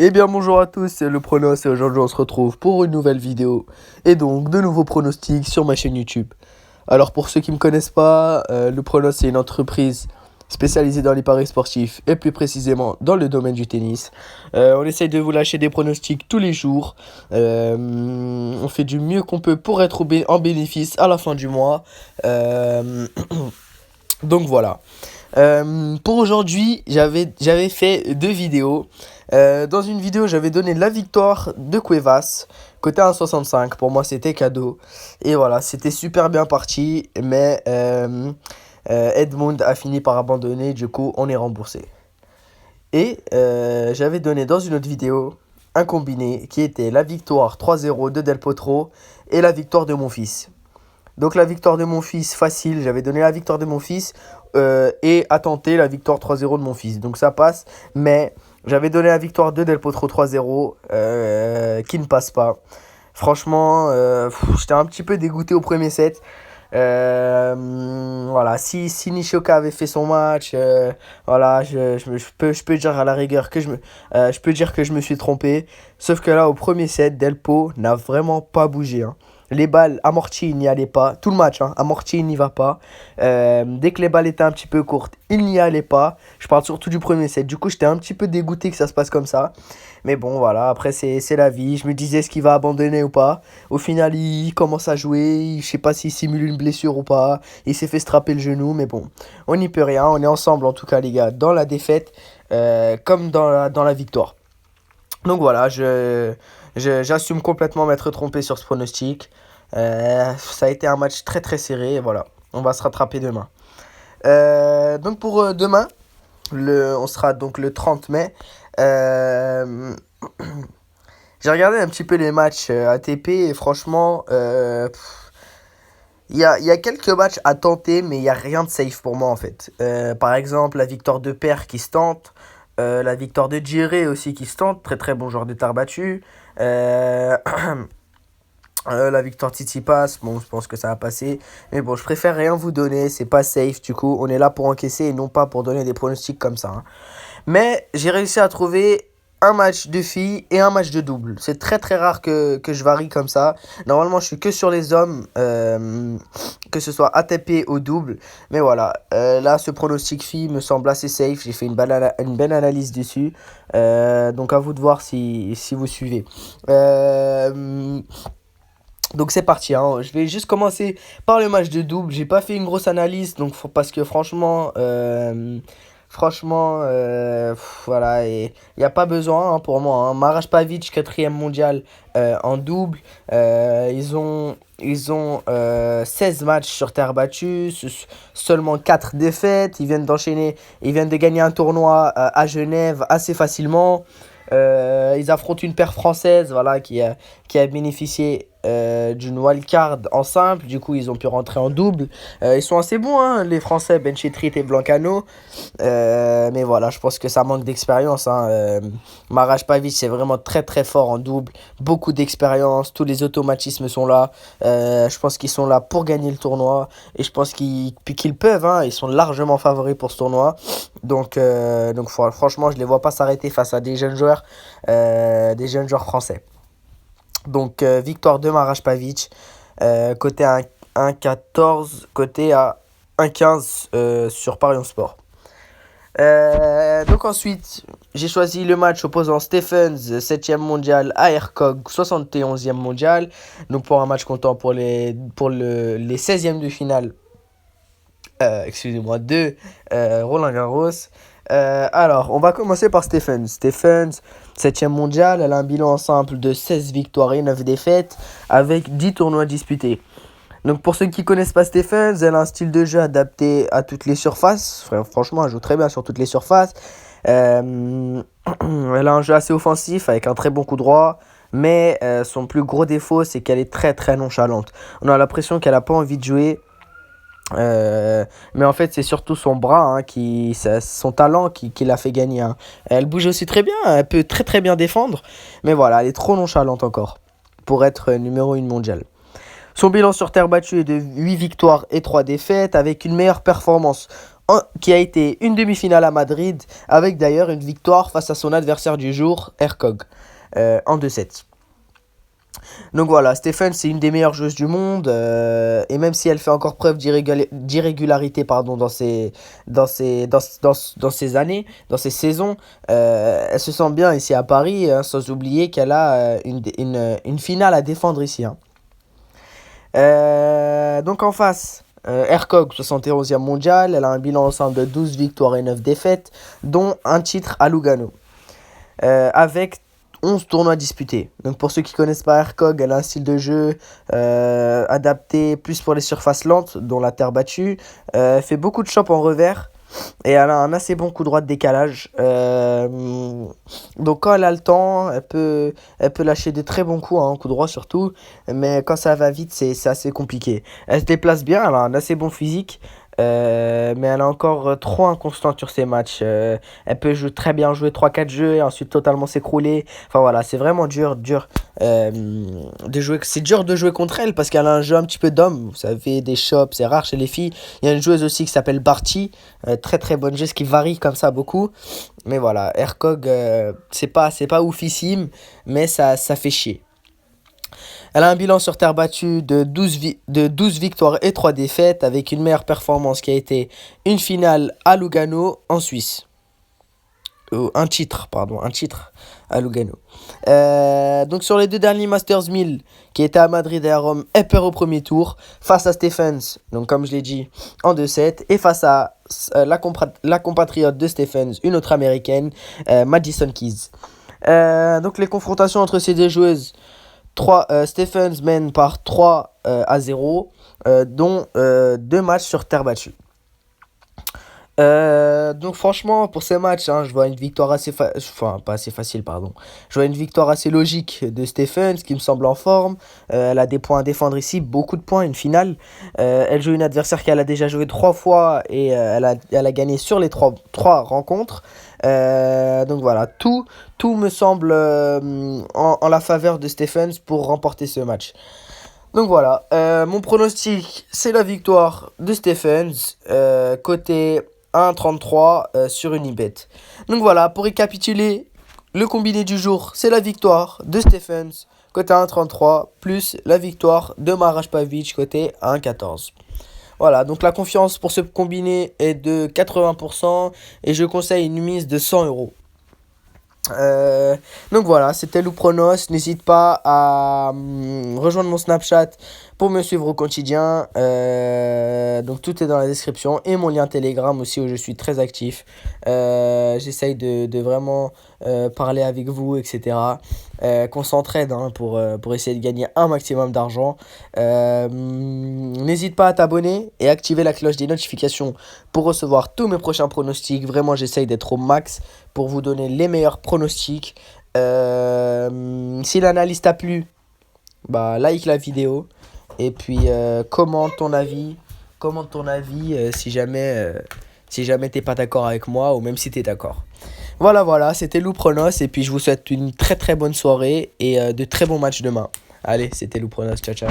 Eh bien bonjour à tous, c'est le Pronos et aujourd'hui on se retrouve pour une nouvelle vidéo et donc de nouveaux pronostics sur ma chaîne YouTube. Alors pour ceux qui ne me connaissent pas, le Pronos c'est une entreprise spécialisée dans les paris sportifs et plus précisément dans le domaine du tennis. On essaye de vous lâcher des pronostics tous les jours. On fait du mieux qu'on peut pour être en bénéfice à la fin du mois. Donc voilà. Pour aujourd'hui, j'avais fait deux vidéos. Dans une vidéo, j'avais donné la victoire de Cuevas, côté 1,65. Pour moi, c'était cadeau. Et voilà, c'était super bien parti. Mais Edmund a fini par abandonner. Du coup, on est remboursé. Et j'avais donné dans une autre vidéo un combiné qui était la victoire 3-0 de Del Potro et la victoire de mon fils. Donc la victoire de mon fils, facile. J'avais donné la victoire de mon fils et à tenter la victoire 3-0 de mon fils. Donc ça passe. Mais j'avais donné la victoire de Del Potro 3-0 qui ne passe pas. Franchement, j'étais un petit peu dégoûté au premier set. Voilà, si Nishioka avait fait son match, voilà, je peux dire à la rigueur que je peux dire que je me suis trompé. Sauf que là, au premier set, Delpo n'a vraiment pas bougé, hein. Les balles, Amorti, il n'y allait pas. Tout le match, hein, Amorti, il n'y va pas. Dès que les balles étaient un petit peu courtes, il n'y allait pas. Je parle surtout du premier set. Du coup, j'étais un petit peu dégoûté que ça se passe comme ça. Mais bon, voilà, après, c'est la vie. Je me disais, est-ce qu'il va abandonner ou pas? Au final, il commence à jouer. Je sais pas s'il simule une blessure ou pas. Il s'est fait strapper le genou. Mais bon, on n'y peut rien. On est ensemble, en tout cas, les gars, dans la défaite comme dans la victoire. Donc voilà, j'assume complètement m'être trompé sur ce pronostic. Ça a été un match très très serré. Et voilà, on va se rattraper demain. Donc pour demain, on sera donc le 30 mai. J'ai regardé un petit peu les matchs ATP et franchement, il y a quelques matchs à tenter, mais il n'y a rien de safe pour moi en fait. Par exemple, la victoire de Per qui se tente. La victoire de Djiré aussi qui se tente. Très très bon joueur de terre battue. La victoire de Tsitsipas, bon, je pense que ça va passer. Mais bon, je préfère rien vous donner. C'est pas safe. Du coup, on est là pour encaisser et non pas pour donner des pronostics comme ça, hein. Mais j'ai réussi à trouver un match de filles et un match de double. C'est très très rare que je varie comme ça. Normalement, je suis que sur les hommes, que ce soit ATP ou double. Mais voilà, là, ce pronostic filles me semble assez safe. J'ai fait une belle analyse dessus. Donc à vous de voir si vous suivez. Donc c'est parti, hein. Je vais juste commencer par le match de double. J'ai pas fait une grosse analyse donc parce que franchement, voilà, et il n'y a pas besoin, hein, pour moi, hein. Maraz Pavic, 4ème mondial en double. Ils ont 16 matchs sur terre battue, seulement 4 défaites. Ils viennent de gagner un tournoi à Genève assez facilement. Ils affrontent une paire française, voilà, qui a bénéficié d'une wildcard en simple. Du coup, ils ont pu rentrer en double. Ils sont assez bons, hein, les Français, Ben Chetrit et Blancano. Mais voilà, je pense que ça manque d'expérience, hein. Maraz Pavic, c'est vraiment très très fort en double. Beaucoup d'expérience, tous les automatismes sont là. Je pense qu'ils sont là pour gagner le tournoi. Et je pense qu'ils peuvent, hein. Ils sont largement favoris pour ce tournoi. Donc franchement, je ne les vois pas s'arrêter face à des jeunes joueurs français. Donc victoire de Maraz Pavic, côté à 1,14, côté à 1,15 sur Parion Sport. Donc ensuite, j'ai choisi le match opposant Stephens, 7ème mondial, à Hercog, 71e mondial. Donc pour un match comptant pour les 16e de finale, excusez-moi, de Roland Garros. Alors, on va commencer par Stephens. Stephens, 7ème mondial, elle a un bilan en simple de 16 victoires et 9 défaites, avec 10 tournois disputés. Donc pour ceux qui ne connaissent pas Stephens, elle a un style de jeu adapté à toutes les surfaces. Franchement, elle joue très bien sur toutes les surfaces. Elle a un jeu assez offensif avec un très bon coup droit. Mais son plus gros défaut, c'est qu'elle est très très nonchalante. On a l'impression qu'elle n'a pas envie de jouer. Mais en fait, c'est surtout son bras, hein, son talent qui l'a fait gagner, hein. Elle bouge aussi très bien, elle peut très très bien défendre. Mais voilà, elle est trop nonchalante encore pour être numéro 1 mondial. Son bilan sur terre battue est de 8 victoires et 3 défaites avec une meilleure performance qui a été une demi-finale à Madrid, avec d'ailleurs une victoire face à son adversaire du jour, Hercog, en 2-7. Donc voilà, Stephens, c'est une des meilleures joueuses du monde. Et même si elle fait encore preuve d'irrégularité pardon, dans ses années, dans ses saisons, elle se sent bien ici à Paris, hein, sans oublier qu'elle a une finale à défendre ici. Hein. Donc en face, Hercog, 71e mondial, elle a un bilan ensemble de 12 victoires et 9 défaites, dont un titre à Lugano, avec 11 tournois disputés. Donc pour ceux qui ne connaissent pas Hercog, elle a un style de jeu adapté plus pour les surfaces lentes, dont la terre battue. Elle fait beaucoup de chops en revers et elle a un assez bon coup droit de décalage. Donc quand elle a le temps, elle peut lâcher des très bons coups, hein, coup droit surtout. Mais quand ça va vite, c'est assez compliqué. Elle se déplace bien, elle a un assez bon physique. Mais elle est encore trop inconstante sur ses matchs. Elle peut très bien jouer 3-4 jeux et ensuite totalement s'écrouler. Enfin voilà, c'est vraiment dur de jouer. C'est dur de jouer contre elle parce qu'elle a un jeu un petit peu d'homme. Vous savez, des chops, c'est rare chez les filles. Il y a une joueuse aussi qui s'appelle Barty, très très bonne joueuse qui varie comme ça beaucoup. Mais voilà, Hercog, c'est pas oufissime, mais ça fait chier. Elle a un bilan sur terre battue de 12 victoires et 3 défaites, avec une meilleure performance qui a été une finale à Lugano en Suisse. Un titre à Lugano. Donc sur les deux derniers Masters 1000 qui étaient à Madrid et à Rome, elle perd au premier tour face à Stephens, donc comme je l'ai dit, en 2-7, et face à la compatriote de Stephens, une autre américaine, Madison Keys. Donc les confrontations entre ces deux joueuses, Stephens mène par 3-0, dont 2 matchs sur terre battue. Donc franchement, pour ces matchs, hein, je vois une victoire pas assez facile, pardon. Je vois une victoire assez logique de Stephens, qui me semble en forme. Elle a des points à défendre ici, beaucoup de points, une finale. Elle joue une adversaire qu'elle a déjà joué 3 fois et elle a gagné sur les 3 rencontres. Donc voilà, tout me semble en la faveur de Stephens pour remporter ce match. Donc voilà, mon pronostic, c'est la victoire de Stephens, côté 1,33 sur Unibet. Donc voilà, pour récapituler, le combiné du jour, c'est la victoire de Stephens, côté 1,33, plus la victoire de Marat Pavic, côté 1,14. Voilà, donc la confiance pour ce combiné est de 80% et je conseille une mise de 100 euros. Donc voilà, c'était Loupronos. N'hésite pas à rejoindre mon Snapchat pour me suivre au quotidien. Donc tout est dans la description et mon lien Telegram aussi où je suis très actif. J'essaye de vraiment parler avec vous, etc. Qu'on s'entraide hein, pour essayer de gagner un maximum d'argent. N'hésite pas à t'abonner et activer la cloche des notifications pour recevoir tous mes prochains pronostics. Vraiment, j'essaye d'être au max pour vous donner les meilleurs pronostics. Si l'analyse t'a plu, bah like la vidéo et puis commente ton avis si jamais t'es pas d'accord avec moi ou même si t'es d'accord. Voilà, c'était Lou Pronos et puis je vous souhaite une très très bonne soirée et de très bons matchs demain. Allez, c'était Lou Pronos, ciao ciao.